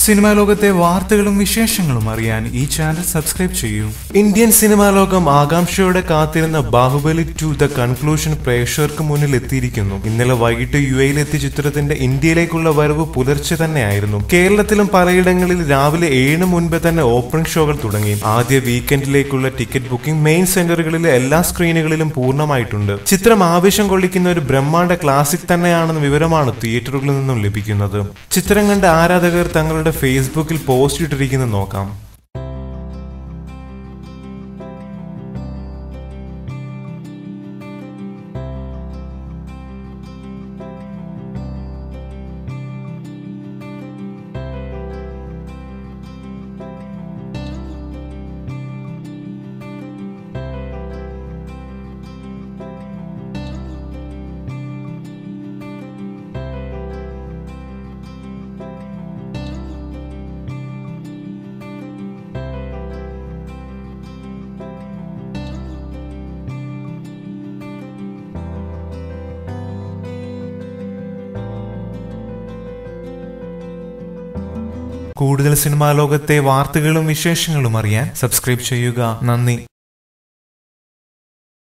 Cinema ലോകത്തെ വാർത്തകളും വിശേഷങ്ങളും അറിയാൻ ഈ ചാനൽ സബ്സ്ക്രൈബ് ചെയ്യൂ. ഇന്ത്യൻ സിനിമാ ലോകം ആകാംക്ഷയോടെ കാത്തിരുന്ന ബാഹുബലി 2 ദ കൺക്ലൂഷൻ പ്രേക്ഷകർക്ക് മുന്നിൽ എത്തിയിരിക്കുന്നു. ഇന്നലെ വൈകിട്ട് യുഎഇയിലെത്തിയ ചിത്രത്തിന്റെ ഇന്ത്യയിലേക്കുള്ള വരവ് പുലർച്ചെ തന്നെയായിരുന്നു. കേരളത്തിലും പലയിടങ്ങളിൽ രാവിലെ 7 മുൻപേ തന്നെ ഓപ്പണിംഗ് ഷോകൾ തുടങ്ങി. ആദ്യ വീക്കെൻഡിലേക്കുള്ള ടിക്കറ്റ് ബുക്കിംഗ് മെയിൻ സെന്ററുകളിലെ എല്ലാ സ്ക്രീനുകളിലും പൂർണ്ണമായിട്ടുണ്ട്. ചിത്രം ആവേശം കൊള്ളിക്കുന്ന ഒരു ബ്രഹ്മാണ്ഡ ക്ലാസിക് തന്നെയാണെന്ന വിവരമാണ് തിയേറ്ററുകളിൽ നിന്നും ലഭിക്കുന്നത്. ചിത്രം കണ്ട ആരാധകർ തങ്ങളുടെ ഫേസ്ബുക്കിൽ പോസ്റ്റ് ഇട്ടിരിക്കുന്നത് നോക്കാം. കൂടുതൽ സിനിമാ ലോകത്തെ വാർത്തകളും വിശേഷങ്ങളും അറിയാൻ സബ്സ്ക്രൈബ് ചെയ്യുക. നന്ദി.